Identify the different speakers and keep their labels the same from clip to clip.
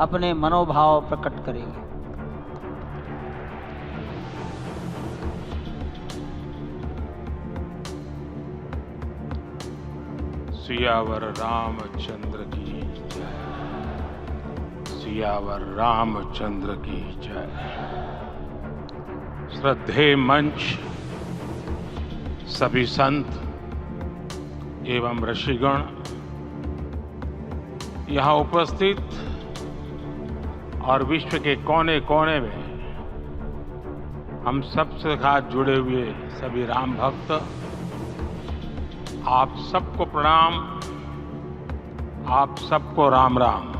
Speaker 1: अपने मनोभाव प्रकट करेंगे।
Speaker 2: सियावर रामचंद्र की जय। सियावर रामचंद्र की जय। श्रद्धेय मंच, सभी संत एवं ऋषिगण, यहाँ उपस्थित और विश्व के कोने कोने में हम सबसे साथ जुड़े हुए सभी राम भक्त, आप सबको प्रणाम, आप सबको राम राम।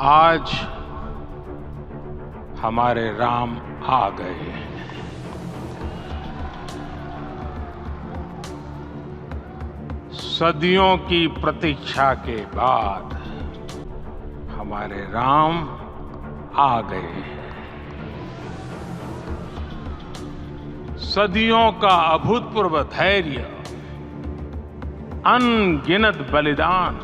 Speaker 2: आज हमारे राम आ गए हैं। सदियों की प्रतीक्षा के बाद हमारे राम आ गए हैं। सदियों का अभूतपूर्व धैर्य, अनगिनत बलिदान,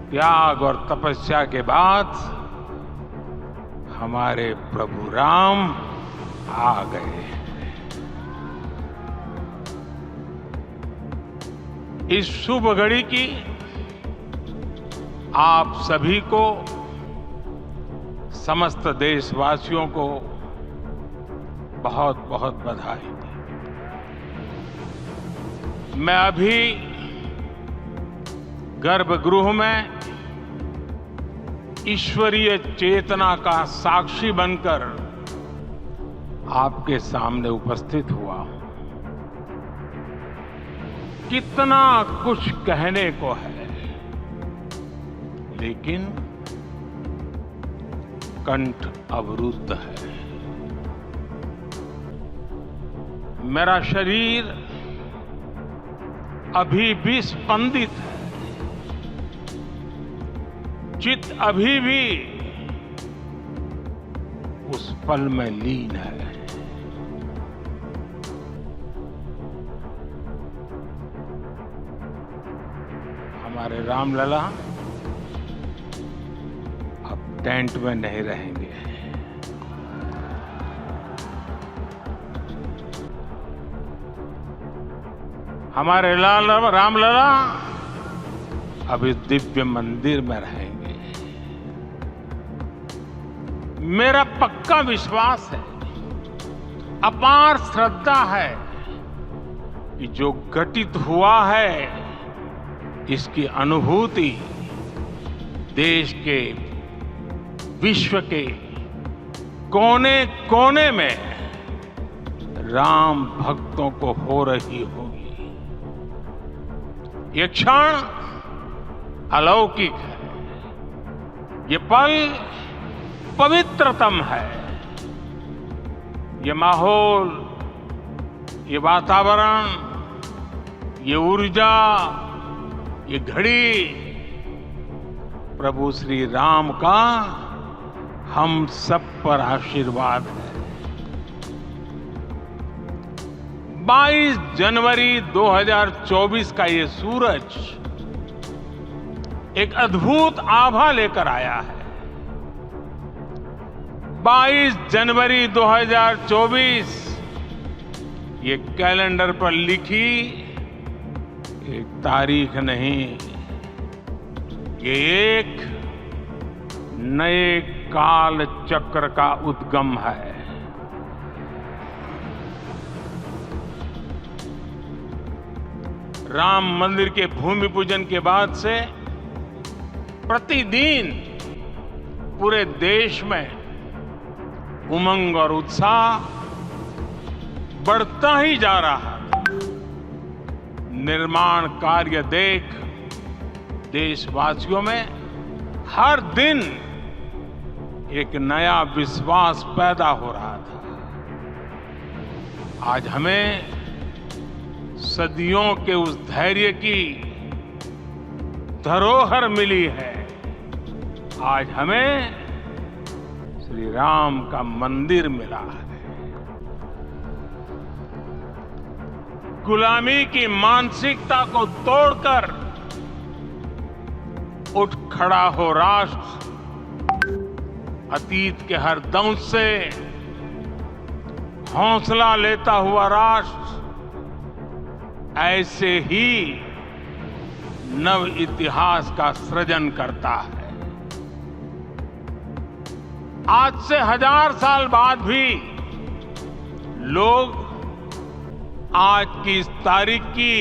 Speaker 2: त्याग और तपस्या के बाद हमारे प्रभु राम आ गए। इस शुभ घड़ी की आप सभी को, समस्त देशवासियों को बहुत बहुत बधाई। मैं अभी गर्भगृह में ईश्वरीय चेतना का साक्षी बनकर आपके सामने उपस्थित हुआ हूं। कितना कुछ कहने को है, लेकिन कंठ अवरुद्ध है। मेरा शरीर अभी भी स्पंदित है, चित्त अभी भी उस पल में लीन है। हमारे रामलला अब टेंट में नहीं रहेंगे। हमारे रामलला अब इस दिव्य मंदिर में रहेंगे। मेरा पक्का विश्वास है, अपार श्रद्धा है कि जो घटित हुआ है, इसकी अनुभूति देश के, विश्व के कोने कोने में राम भक्तों को हो रही होगी। ये क्षण अलौकिक है, ये पल पवित्रतम है। ये माहौल, ये वातावरण, ये ऊर्जा, ये घड़ी प्रभु श्री राम का हम सब पर आशीर्वाद है। 22 जनवरी 2024 का ये सूरज एक अद्भुत आभा लेकर आया है। 22 जनवरी 2024 ये कैलेंडर पर लिखी एक तारीख नहीं, ये एक नए काल चक्र का उद्गम है। राम मंदिर के भूमि पूजन के बाद से प्रतिदिन पूरे देश में उमंग और उत्साह बढ़ता ही जा रहा है। निर्माण कार्य देख देशवासियों में हर दिन एक नया विश्वास पैदा हो रहा था। आज हमें सदियों के उस धैर्य की धरोहर मिली है। आज हमें श्री राम का मंदिर मिला है। गुलामी की मानसिकता को तोड़कर उठ खड़ा हो राष्ट्र, अतीत के हर दंश से हौसला लेता हुआ राष्ट्र ऐसे ही नव इतिहास का सृजन करता है। आज से 1000 साल बाद भी लोग आज की इस तारीख की,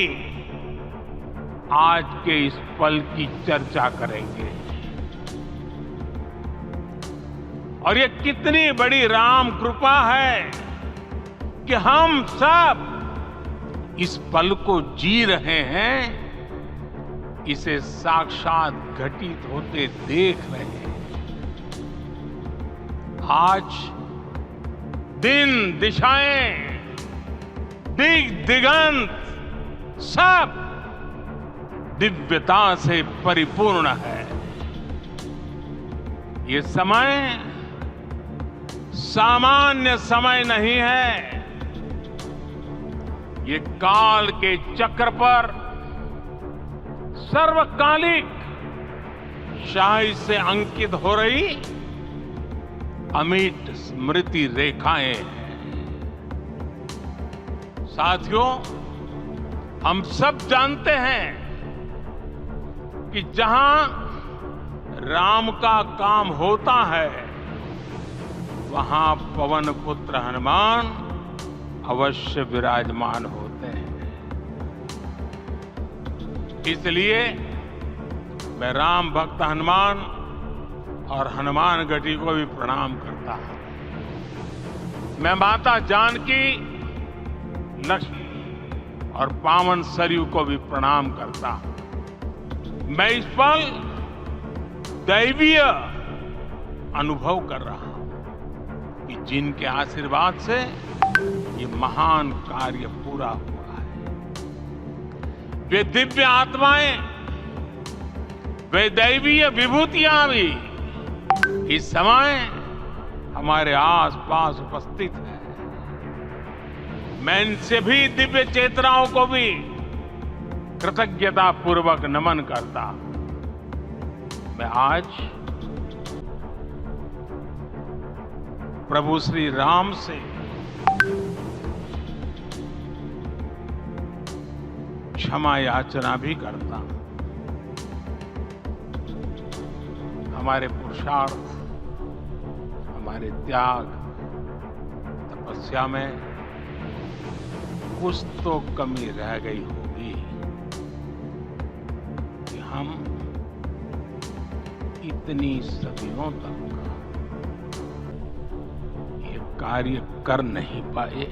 Speaker 2: आज के इस पल की चर्चा करेंगे। और ये कितनी बड़ी राम कृपा है कि हम सब इस पल को जी रहे हैं, इसे साक्षात घटित होते देख रहे हैं। आज दिन, दिशाएं, दिगंत सब दिव्यता से परिपूर्ण है। ये समय सामान्य समय नहीं है। ये काल के चक्र पर सर्वकालिक शाही से अंकित हो रही अमिट स्मृति रेखाएं हैं। साथियों, हम सब जानते हैं कि जहां राम का काम होता है, वहां पवन पुत्र हनुमान अवश्य विराजमान होते हैं। इसलिए मैं राम भक्त हनुमान और हनुमान गढ़ी को भी प्रणाम करता हूं। मैं माता जानकी, लक्ष्मी और पावन सरयू को भी प्रणाम करता हूं। मैं इस पल दैवीय अनुभव कर रहा हूं कि जिनके आशीर्वाद से ये महान कार्य पूरा हुआ है। वे दिव्य आत्माएं, वे दैवीय विभूतियां भी इस समय हमारे आसपास उपस्थित है। मैं इनसे भी दिव्य चेतनाओं को भी कृतज्ञता पूर्वक नमन करता। मैं आज प्रभु श्री राम से क्षमा याचना भी करता हूं। हमारे पुरुषार्थ, हमारे त्याग, तपस्या में कुछ तो कमी रह गई होगी कि हम इतनी सदियों तक ये कार्य कर नहीं पाए।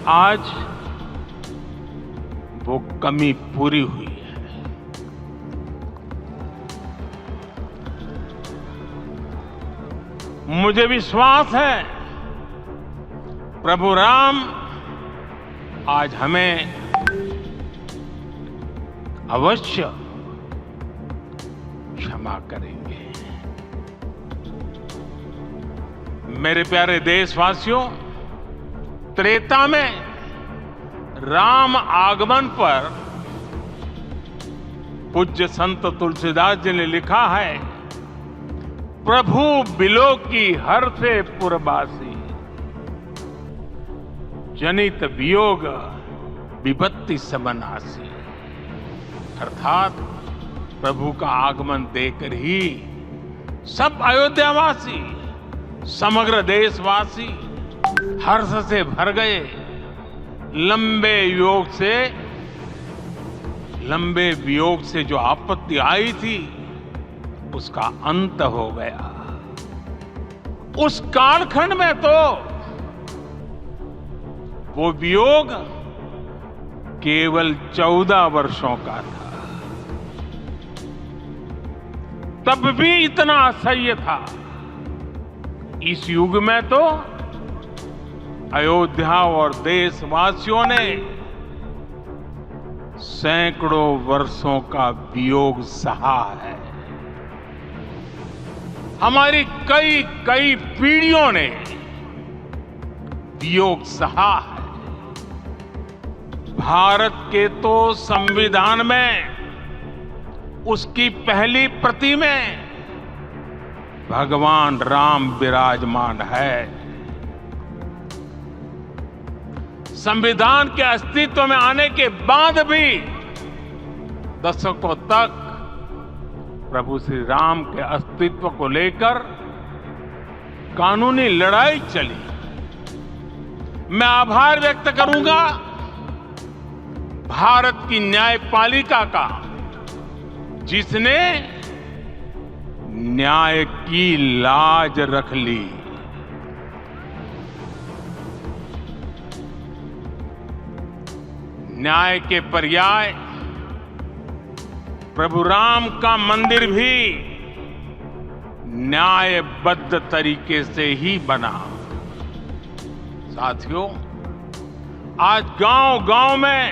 Speaker 2: आज वो कमी पूरी हुई है। मुझे विश्वास है प्रभु राम आज हमें अवश्य क्षमा करेंगे। मेरे प्यारे देशवासियों, त्रेता में राम आगमन पर पूज्य संत तुलसीदास जी ने लिखा है, प्रभु बिलोकी हर से पुरबासी, जनित वियोग विपत्ति समनासी। अर्थात प्रभु का आगमन देकर ही सब अयोध्यावासी, समग्र देशवासी हर्ष से भर गए। लंबे वियोग से जो आपत्ति आई थी, उसका अंत हो गया। उस कालखंड में तो वो वियोग केवल 14 वर्षों का था। तब भी इतना असह्य था। इस युग में तो अयोध्या और देशवासियों ने सैकड़ों वर्षों का वियोग सहा है। हमारी कई पीढ़ियों ने वियोग सहा है। भारत के तो संविधान में उसकी पहली प्रति में भगवान राम विराजमान है। संविधान के अस्तित्व में आने के बाद भी दशकों तक प्रभु श्री राम के अस्तित्व को लेकर कानूनी लड़ाई चली। मैं आभार व्यक्त करूंगा भारत की न्यायपालिका का, जिसने न्याय की लाज रख ली। न्याय के पर्याय प्रभु राम का मंदिर भी न्यायबद्ध तरीके से ही बना। साथियों, आज गांव-गांव में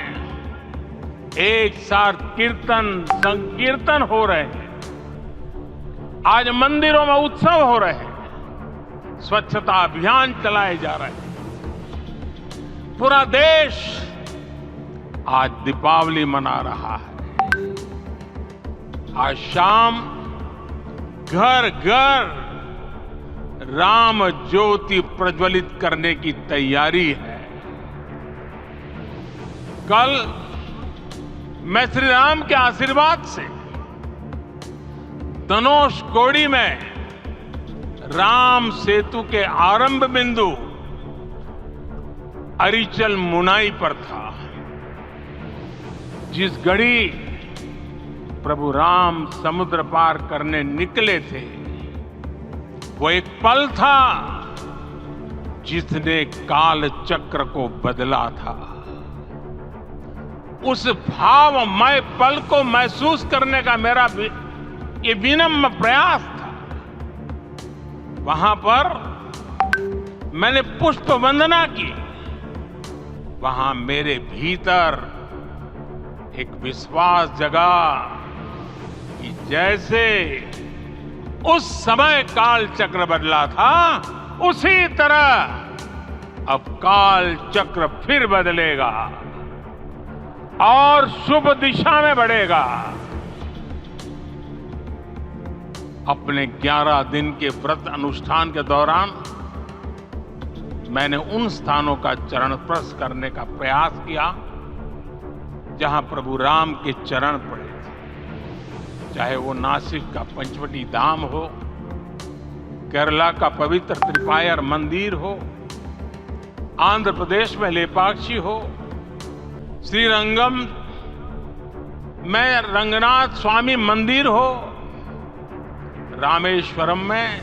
Speaker 2: एक साथ कीर्तन संकीर्तन हो रहे हैं। आज मंदिरों में उत्सव हो रहे हैं, स्वच्छता अभियान चलाए जा रहे हैं। पूरा देश आज दीपावली मना रहा है। आज शाम घर घर राम ज्योति प्रज्वलित करने की तैयारी है। कल मैं श्री राम के आशीर्वाद से धनुषकोडी में राम सेतु के आरंभ बिंदु अरिचल मुनाई पर था। जिस घड़ी प्रभु राम समुद्र पार करने निकले थे, वो एक पल था जिसने काल चक्र को बदला था। उस भावमय पल को महसूस करने का मेरा ये विनम्र प्रयास था। वहां पर मैंने पुष्प वंदना की। वहां मेरे भीतर एक विश्वास जगा कि जैसे उस समय काल चक्र बदला था, उसी तरह अब काल चक्र फिर बदलेगा और शुभ दिशा में बढ़ेगा। अपने 11 दिन के व्रत अनुष्ठान के दौरान मैंने उन स्थानों का चरण स्पर्श करने का प्रयास किया जहां प्रभु राम के चरण पड़े थे। चाहे वो नासिक का पंचवटी धाम हो, केरला का पवित्र त्रिपायर मंदिर हो, आंध्र प्रदेश में लेपाक्षी हो, श्रीरंगम में रंगनाथ स्वामी मंदिर हो, रामेश्वरम में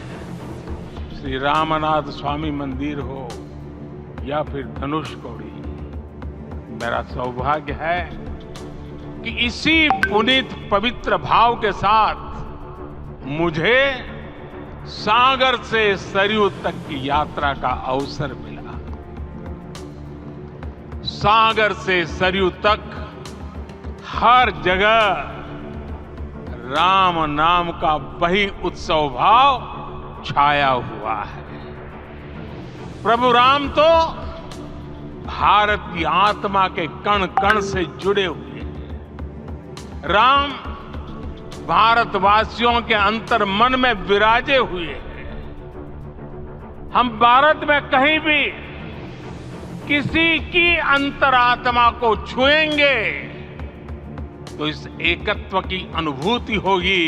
Speaker 2: श्री रामनाथ स्वामी मंदिर हो, या फिर धनुषकोडी। मेरा सौभाग्य है कि इसी पुनीत पवित्र भाव के साथ मुझे सागर से सरयू तक की यात्रा का अवसर मिला। सागर से सरयू तक हर जगह राम नाम का वही उत्सव भाव छाया हुआ है। प्रभु राम तो भारत की आत्मा के कण कण से जुड़े हुए हैं। राम भारतवासियों के अंतर मन में विराजे हुए हैं। हम भारत में कहीं भी किसी की अंतरात्मा को छुएंगे तो इस एकत्व की अनुभूति होगी,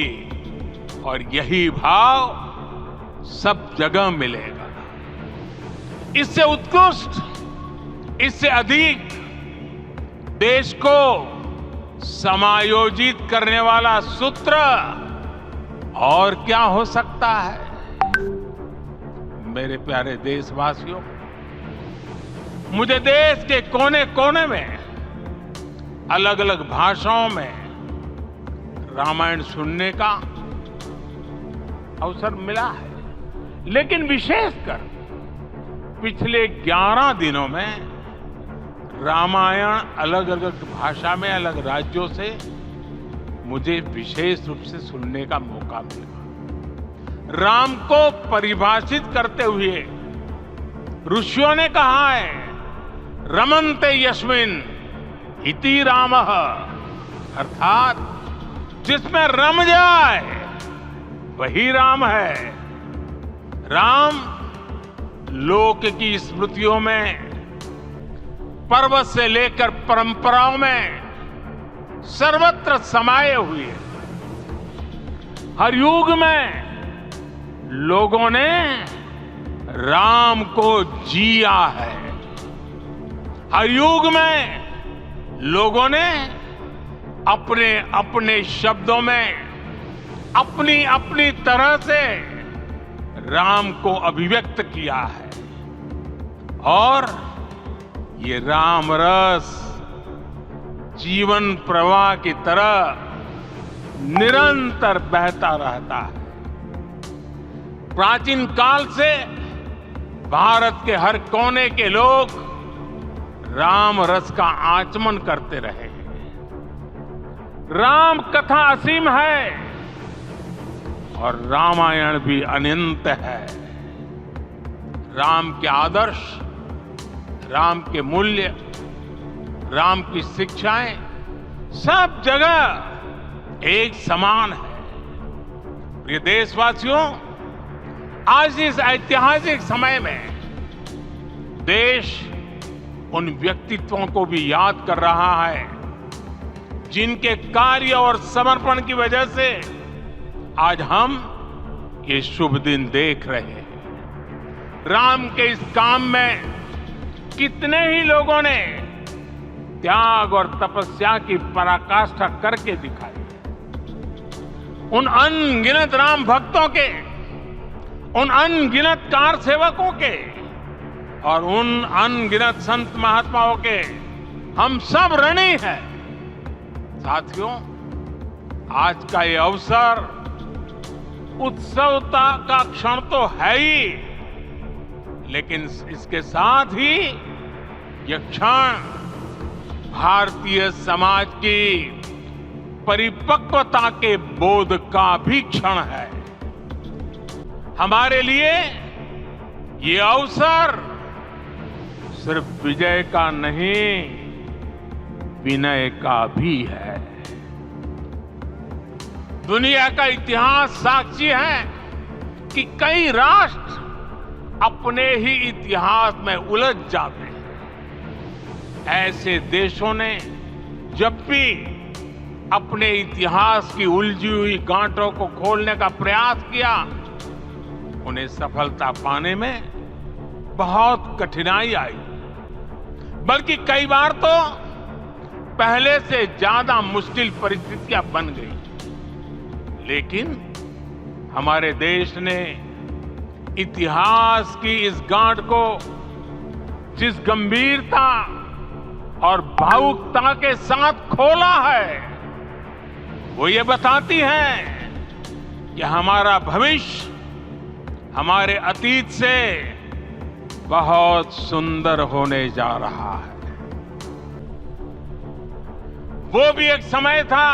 Speaker 2: और यही भाव सब जगह मिलेगा। इससे उत्कृष्ट, इससे अधिक देश को समायोजित करने वाला सूत्र और क्या हो सकता है। मेरे प्यारे देशवासियों, मुझे देश के कोने कोने में अलग अलग भाषाओं में रामायण सुनने का अवसर मिला है, लेकिन विशेषकर पिछले 11 दिनों में रामायण अलग अलग भाषा में अलग राज्यों से मुझे विशेष रूप से सुनने का मौका मिला। राम को परिभाषित करते हुए ऋषियों ने कहा है, रमन्ते यस्मिन् इति रामः, अर्थात जिसमें रम जाए वही राम है। राम लोक की स्मृतियों में, पर्वत से लेकर परंपराओं में सर्वत्र समाये हुए हैं। हर युग में लोगों ने राम को जिया है। हर युग में लोगों ने अपने अपने शब्दों में अपनी अपनी तरह से राम को अभिव्यक्त किया है। और ये राम रस जीवन प्रवाह की तरह निरंतर बहता रहता है। प्राचीन काल से भारत के हर कोने के लोग राम रस का आचमन करते रहे हैं। राम कथा असीम है और रामायण भी अनंत है। राम के आदर्श, राम के मूल्य, राम की शिक्षाएं सब जगह एक समान है। प्रिय देशवासियों, आज इस ऐतिहासिक समय में देश उन व्यक्तित्वों को भी याद कर रहा है जिनके कार्य और समर्पण की वजह से आज हम ये शुभ दिन देख रहे हैं। राम के इस काम में कितने ही लोगों ने त्याग और तपस्या की पराकाष्ठा करके दिखाई। उन अनगिनत राम भक्तों के, उन अनगिनत कार सेवकों के और उन अनगिनत संत महात्माओं के हम सब ऋणी हैं। साथियों, आज का ये अवसर उत्सवता का क्षण तो है ही, लेकिन इसके साथ ही यह क्षण भारतीय समाज की परिपक्वता के बोध का भी क्षण है। हमारे लिए ये अवसर सिर्फ विजय का नहीं, विनय का भी है। दुनिया का इतिहास साक्षी है कि कई राष्ट्र अपने ही इतिहास में उलझ जाते हैं। ऐसे देशों ने जब भी अपने इतिहास की उलझी हुई गांठों को खोलने का प्रयास किया, उन्हें सफलता पाने में बहुत कठिनाई आई, बल्कि कई बार तो पहले से ज्यादा मुश्किल परिस्थितियां बन गई। लेकिन हमारे देश ने इतिहास की इस गांठ को जिस गंभीरता और भावुकता के साथ खोला है, वो ये बताती है कि हमारा भविष्य हमारे अतीत से बहुत सुंदर होने जा रहा है। वो भी एक समय था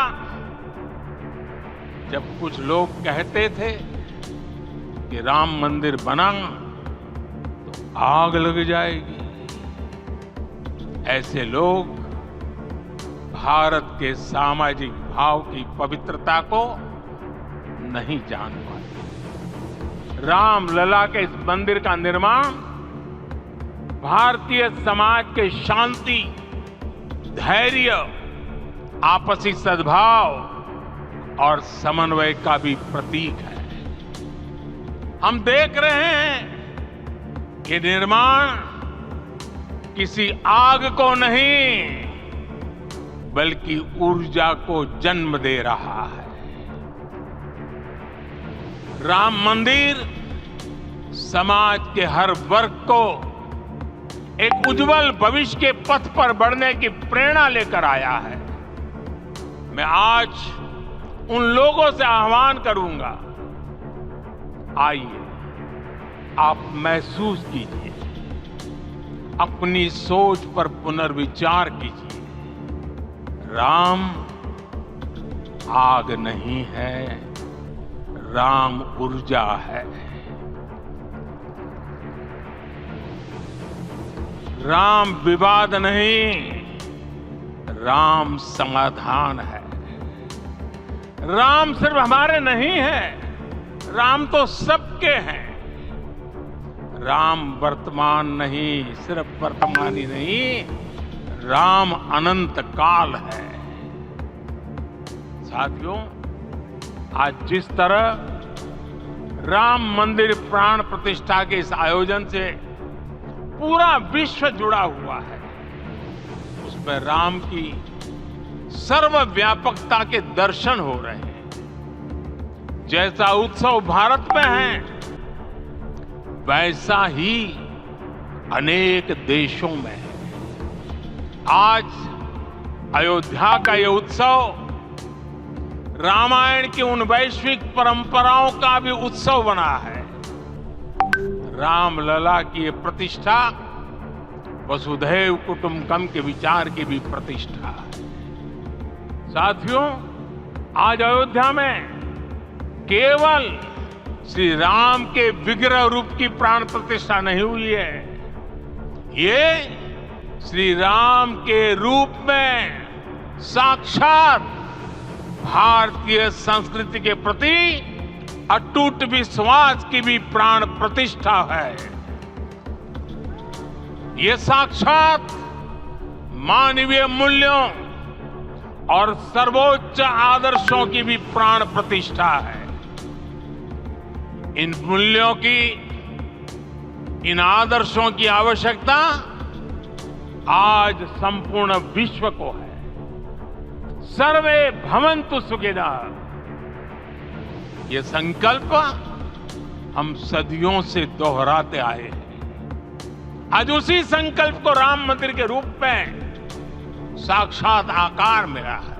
Speaker 2: जब कुछ लोग कहते थे कि राम मंदिर बना तो आग लग जाएगी। ऐसे लोग भारत के सामाजिक भाव की पवित्रता को नहीं जान पाते। राम लला के इस मंदिर का निर्माण भारतीय समाज के शांति, धैर्य, आपसी सद्भाव और समन्वय का भी प्रतीक है। हम देख रहे हैं कि निर्माण किसी आग को नहीं, बल्कि ऊर्जा को जन्म दे रहा है। राम मंदिर समाज के हर वर्ग को एक उज्जवल भविष्य के पथ पर बढ़ने की प्रेरणा लेकर आया है। मैं आज उन लोगों से आह्वान करूंगा, आइए आप महसूस कीजिए, अपनी सोच पर पुनर्विचार कीजिए। राम आग नहीं है, राम ऊर्जा है। राम विवाद नहीं, राम समाधान है। राम सिर्फ हमारे नहीं है, राम तो सबके हैं। राम वर्तमान नहीं, सिर्फ वर्तमान ही नहीं, राम अनंत काल है। साथियों, आज जिस तरह राम मंदिर प्राण प्रतिष्ठा के इस आयोजन से पूरा विश्व जुड़ा हुआ है, उसमें राम की सर्वव्यापकता के दर्शन हो रहे हैं। जैसा उत्सव भारत में है, वैसा ही अनेक देशों में है। आज अयोध्या का यह उत्सव रामायण की उन वैश्विक परंपराओं का भी उत्सव बना है। रामलला की ये प्रतिष्ठा वसुधैव कुटुंबकम के विचार की भी प्रतिष्ठा है। साथियों, आज अयोध्या में केवल श्री राम के विग्रह रूप की प्राण प्रतिष्ठा नहीं हुई है, ये श्री राम के रूप में साक्षात भारतीय संस्कृति के प्रति अटूट विश्वास की भी प्राण प्रतिष्ठा है। ये साक्षात मानवीय मूल्यों और सर्वोच्च आदर्शों की भी प्राण प्रतिष्ठा है। इन मूल्यों की, इन आदर्शों की आवश्यकता आज संपूर्ण विश्व को है। सर्वे भवन्तु सुखिनः, ये संकल्प हम सदियों से दोहराते आए हैं। आज उसी संकल्प को राम मंदिर के रूप में साक्षात आकार मिला है।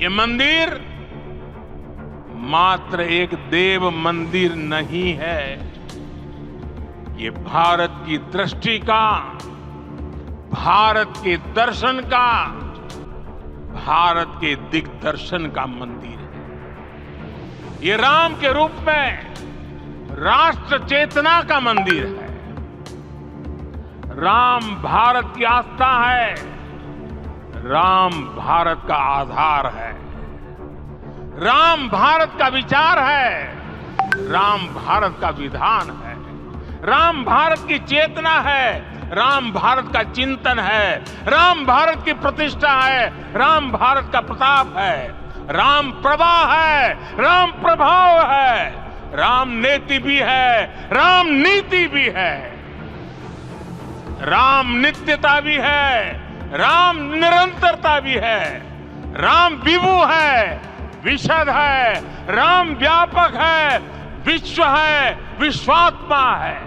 Speaker 2: ये मंदिर मात्र एक देव मंदिर नहीं है, ये भारत की दृष्टि का, भारत के दर्शन का, भारत के दिग्दर्शन का मंदिर है। ये राम के रूप में राष्ट्र चेतना का मंदिर है। राम भारत की आस्था है, राम भारत का आधार है, राम भारत का विचार है, राम भारत का विधान है, राम भारत की चेतना है, राम भारत का चिंतन है, राम भारत की प्रतिष्ठा है, राम भारत का प्रताप है, राम प्रवाह है, राम प्रभाव है, राम नेति भी है, राम नीति भी है, राम नित्यता भी है, राम निरंतरता भी है, राम विभु है, विशद है, राम व्यापक है, विश्व है, विश्वात्मा है।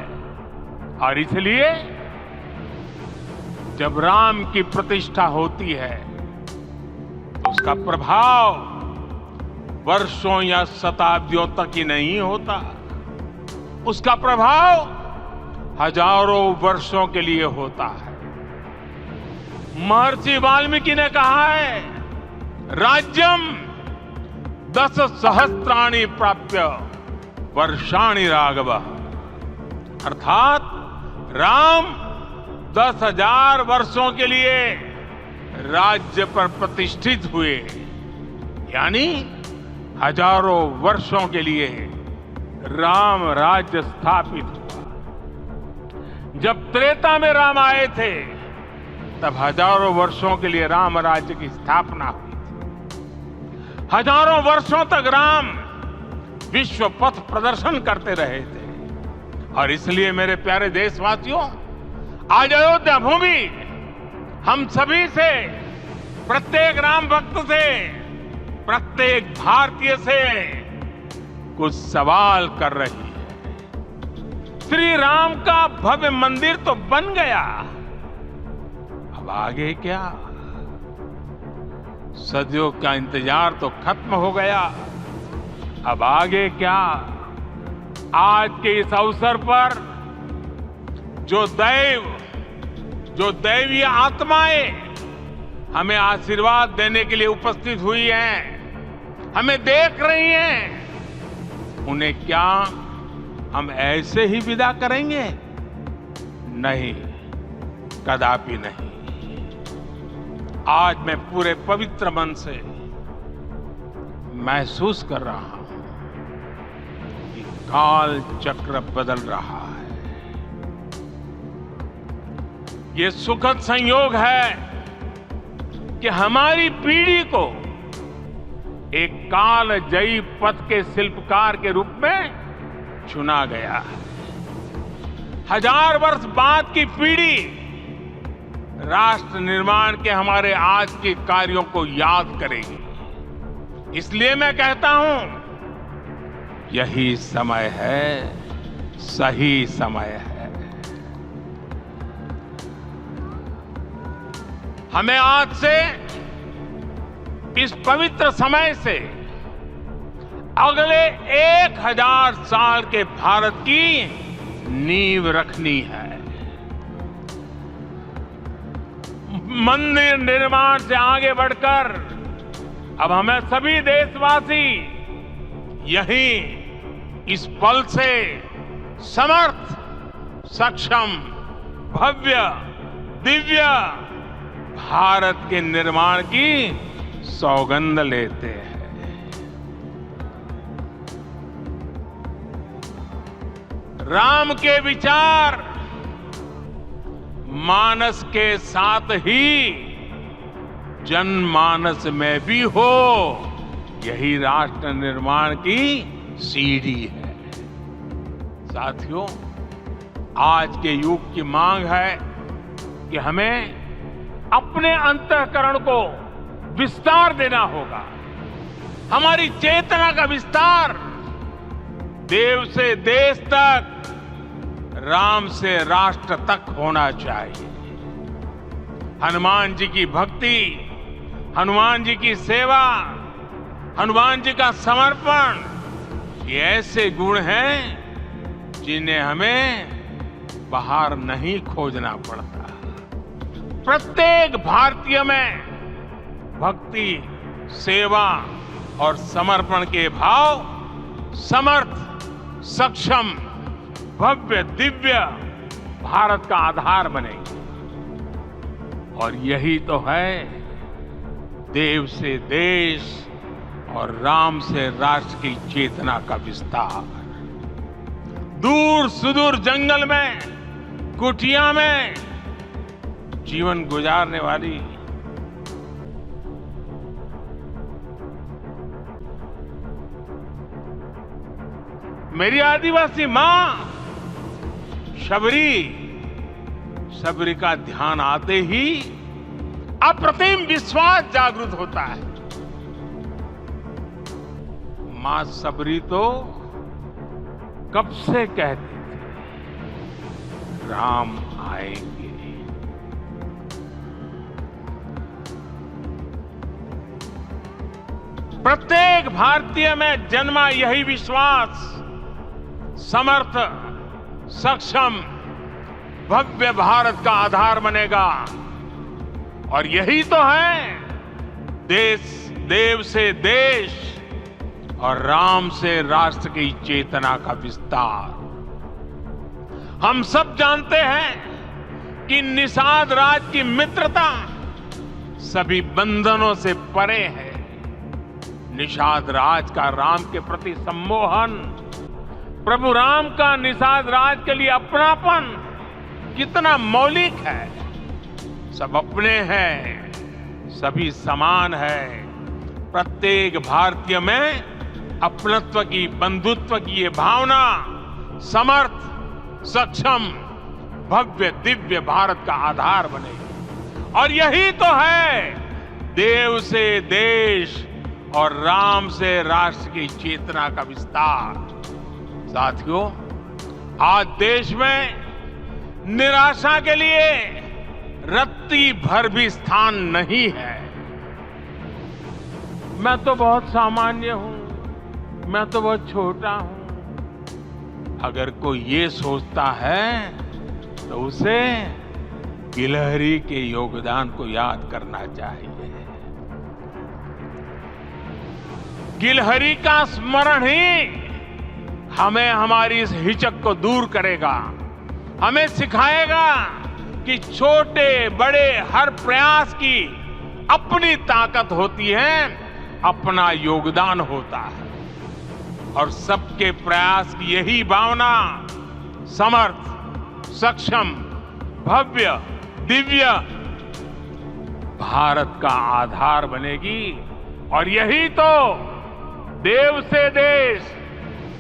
Speaker 2: और इसलिए जब राम की प्रतिष्ठा होती है तो उसका प्रभाव वर्षों या शताब्दियों तक ही नहीं होता, उसका प्रभाव हजारों वर्षों के लिए होता है। महर्षि वाल्मीकि ने कहा है, राज्यम 10 सहस्त्राणि प्राप्य वर्षाणि राघव, अर्थात राम 10,000 वर्षों के लिए राज्य पर प्रतिष्ठित हुए, यानी हजारों वर्षों के लिए राम राज्य स्थापित हुआ। जब त्रेता में राम आए थे तब हजारों वर्षों के लिए राम राज्य की स्थापना हुई थी। हजारों वर्षों तक राम विश्व पथ प्रदर्शन करते रहे थे। और इसलिए मेरे प्यारे देशवासियों, आज अयोध्या भूमि हम सभी से, प्रत्येक राम भक्त से, प्रत्येक भारतीय से कुछ सवाल कर रही है। श्री राम का भव्य मंदिर तो बन गया, अब आगे क्या? सदियों का इंतजार तो खत्म हो गया, अब आगे क्या? आज के इस अवसर पर जो दैवीय आत्माएं हमें आशीर्वाद देने के लिए उपस्थित हुई हैं, हमें देख रही हैं, उन्हें क्या हम ऐसे ही विदा करेंगे? नहीं, कदापि नहीं। आज मैं पूरे पवित्र मन से महसूस कर रहा हूं कि काल चक्र बदल रहा है। ये सुखद संयोग है कि हमारी पीढ़ी को एक कालजयी पथ के शिल्पकार के रूप में चुना गया है। 1000 वर्ष बाद की पीढ़ी राष्ट्र निर्माण के हमारे आज के कार्यों को याद करेगी। इसलिए मैं कहता हूं, यही समय है, सही समय है। हमें आज से इस पवित्र समय से अगले 1000 साल के भारत की नींव रखनी है। मंदिर निर्माण से आगे बढ़कर अब हमें सभी देशवासी यही इस पल से समर्थ, सक्षम, भव्य, दिव्य भारत के निर्माण की सौगंध लेते हैं। राम के विचार मानस के साथ ही जनमानस में भी हो, यही राष्ट्र निर्माण की सीढ़ी है। साथियों, आज के युग की मांग है कि हमें अपने अंतःकरण को विस्तार देना होगा। हमारी चेतना का विस्तार देव से देश तक, राम से राष्ट्र तक होना चाहिए। हनुमान जी की भक्ति, हनुमान जी की सेवा, हनुमान जी का समर्पण, ये ऐसे गुण हैं जिन्हें हमें बाहर नहीं खोजना पड़ता। प्रत्येक भारतीय में भक्ति, सेवा और समर्पण के भाव समर्थ, सक्षम, भव्य, दिव्य भारत का आधार बनेंगे। और यही तो है देव से देश और राम से राष्ट्र की चेतना का विस्तार। दूर सुदूर जंगल में, कुटिया में जीवन गुजारने वाली मेरी आदिवासी मां शबरी का ध्यान आते ही अप्रतिम विश्वास जागृत होता है। मां शबरी तो कब से कहती थी, राम आएंगे। प्रत्येक भारतीय में जन्मा यही विश्वास समर्थ, सक्षम, भव्य भारत का आधार बनेगा। और यही तो है देव से देश और राम से राष्ट्र की चेतना का विस्तार। हम सब जानते हैं कि निषाद राज की मित्रता सभी बंधनों से परे है। निषाद राज का राम के प्रति सम्मोहन, प्रभु राम का निषाद राज के लिए अपनापन कितना मौलिक है। सब अपने हैं, सभी समान है। प्रत्येक भारतीय में अपनत्व की, बंधुत्व की ये भावना समर्थ, सक्षम, भव्य, दिव्य भारत का आधार बनेगी। और यही तो है देव से देश और राम से राष्ट्र की चेतना का विस्तार। साथियों, आज देश में निराशा के लिए रत्ती भर भी स्थान नहीं है। मैं तो बहुत सामान्य हूं, मैं तो बहुत छोटा हूं। अगर कोई ये सोचता है तो उसे गिलहरी के योगदान को याद करना चाहिए। गिलहरी का स्मरण ही हमें हमारी इस हिचक को दूर करेगा, हमें सिखाएगा कि छोटे बड़े हर प्रयास की अपनी ताकत होती है, अपना योगदान होता है। और सबके प्रयास की यही भावना समर्थ, सक्षम, भव्य, दिव्य भारत का आधार बनेगी। और यही तो देव से देश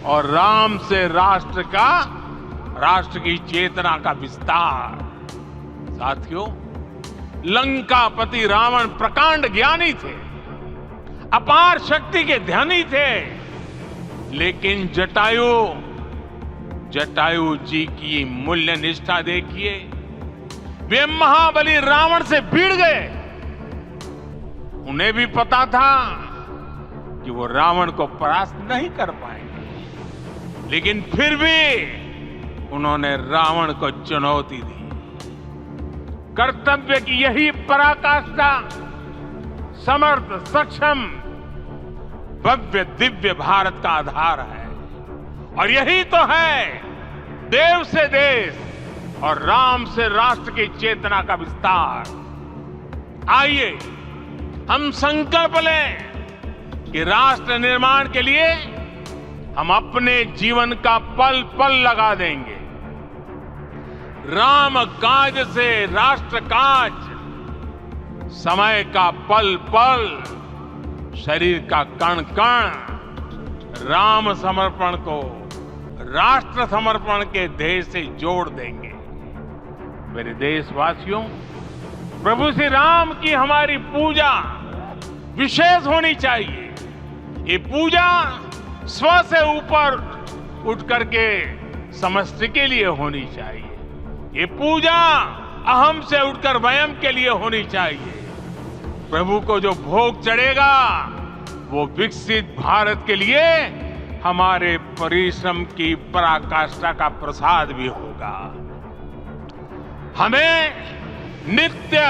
Speaker 2: और राम से राष्ट्र की चेतना का विस्तार। साथियों, लंकापति रावण प्रकांड ज्ञानी थे, अपार शक्ति के धनी थे, लेकिन जटायु जी की मूल्य निष्ठा देखिए। वे महाबली रावण से भिड़ गए। उन्हें भी पता था कि वो रावण को परास्त नहीं कर पाएंगे, लेकिन फिर भी उन्होंने रावण को चुनौती दी। कर्तव्य की यही पराकाष्ठा समर्थ, सक्षम, भव्य, दिव्य भारत का आधार है। और यही तो है देव से देश और राम से राष्ट्र की चेतना का विस्तार। आइए हम संकल्प लें कि राष्ट्र निर्माण के लिए हम अपने जीवन का पल पल लगा देंगे। राम काज से राष्ट्र काज, समय का पल पल, शरीर का कण कण राम समर्पण को राष्ट्र समर्पण के ध्येय से जोड़ देंगे। मेरे देशवासियों, प्रभु श्री राम की हमारी पूजा विशेष होनी चाहिए। ये पूजा स्व से ऊपर उठ करके समष्टि के लिए होनी चाहिए। ये पूजा अहम से उठकर वयम के लिए होनी चाहिए। प्रभु को जो भोग चढ़ेगा वो विकसित भारत के लिए हमारे परिश्रम की पराकाष्ठा का प्रसाद भी होगा। हमें नित्य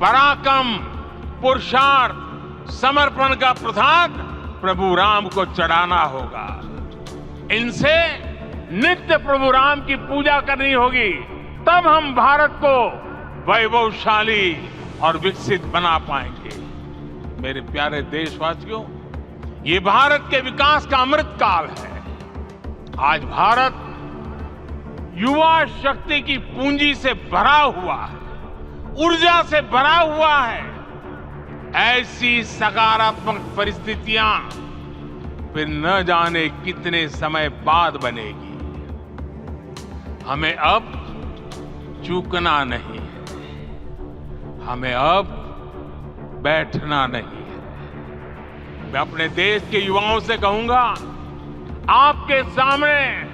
Speaker 2: पराक्रम, पुरुषार्थ, समर्पण का प्रसाद प्रभु राम को चढ़ाना होगा। इनसे नित्य प्रभु राम की पूजा करनी होगी, तब हम भारत को वैभवशाली और विकसित बना पाएंगे। मेरे प्यारे देशवासियों, ये भारत के विकास का अमृत काल है। आज भारत युवा शक्ति की पूंजी से भरा हुआ है, ऊर्जा से भरा हुआ है। ऐसी सकारात्मक परिस्थितियां फिर न जाने कितने समय बाद बनेगी। हमें अब चूकना नहीं है, हमें अब बैठना नहीं है। मैं अपने देश के युवाओं से कहूंगा, आपके सामने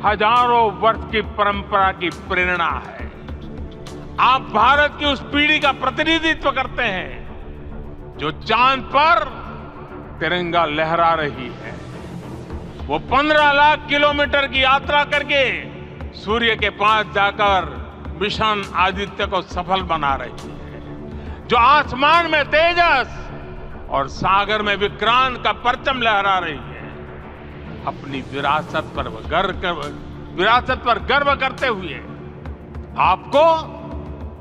Speaker 2: हजारों वर्ष की परंपरा की प्रेरणा है। आप भारत की उस पीढ़ी का प्रतिनिधित्व करते हैं जो चांद पर तिरंगा लहरा रही है। वो 15 लाख किलोमीटर की यात्रा करके सूर्य के पास जाकर मिशन आदित्य को सफल बना रही है। जो आसमान में तेजस और सागर में विक्रांत का परचम लहरा रही है। अपनी विरासत पर गर्व करते हुए आपको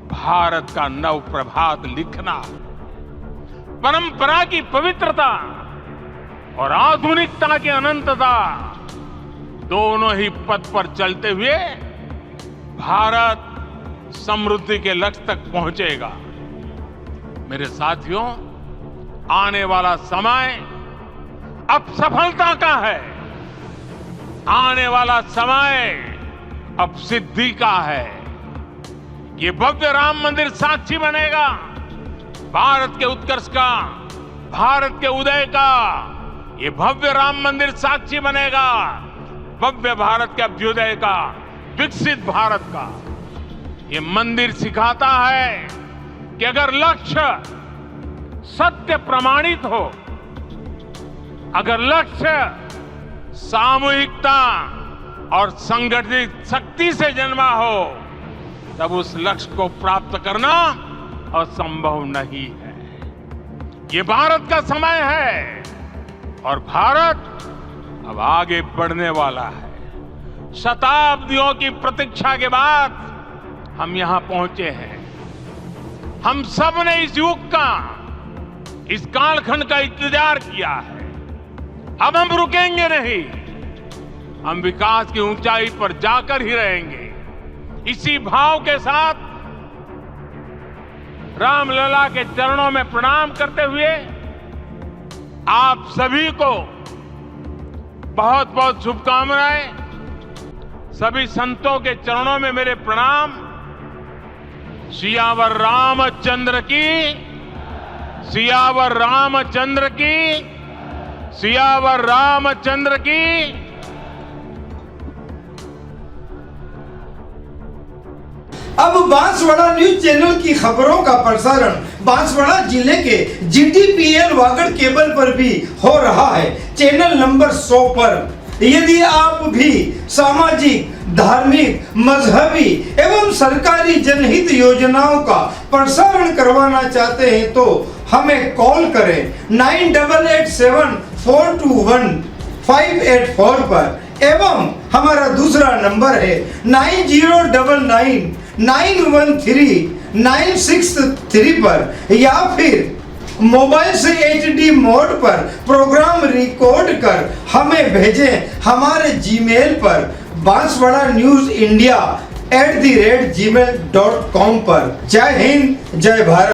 Speaker 2: भारत का नव प्रभात लिखना है। परंपरा की पवित्रता और आधुनिकता की अनंतता, दोनों ही पथ पर चलते हुए भारत समृद्धि के लक्ष्य तक पहुंचेगा। मेरे साथियों, आने वाला समय अब सफलता का है। आने वाला समय अब सिद्धि का है। ये भव्य राम मंदिर साक्षी बनेगा भारत के उत्कर्ष का, भारत के उदय का। ये भव्य राम मंदिर साक्षी बनेगा भव्य भारत के अभ्युदय का, विकसित भारत का। ये मंदिर सिखाता है कि अगर लक्ष्य सत्य प्रमाणित हो, अगर लक्ष्य सामूहिकता और संगठित शक्ति से जन्मा हो, तब उस लक्ष्य को प्राप्त करना असंभव नहीं है। ये भारत का समय है और भारत अब आगे बढ़ने वाला है। शताब्दियों की प्रतीक्षा के बाद हम यहां पहुंचे हैं। हम सब ने इस युग का, इस कालखंड का इंतजार किया है। अब हम रुकेंगे नहीं, हम विकास की ऊंचाई पर जाकर ही रहेंगे। इसी भाव के साथ रामलला के चरणों में प्रणाम करते हुए आप सभी को बहुत बहुत शुभकामनाएं। सभी संतों के चरणों में मेरे प्रणाम। सियावर रामचंद्र की, सियावर रामचंद्र की, सियावर रामचंद्र की।
Speaker 3: अब बांसवाड़ा न्यूज चैनल की खबरों का प्रसारण बांसवाड़ा जिले के GTPL वागड़ केबल पर भी हो रहा है, चैनल नंबर 100 पर। यदि आप भी सामाजिक, धार्मिक, मजहबी एवं सरकारी जनहित योजनाओं का प्रसारण करवाना चाहते हैं तो हमें कॉल करें 9887421584 पर एवं हमारा दूसरा नंबर है 9099913963 पर, या फिर मोबाइल से HD मोड पर प्रोग्राम रिकॉर्ड कर हमें भेजें हमारे जीमेल पर banswada.news.india@gmail.com पर। जय हिंद, जय भारत।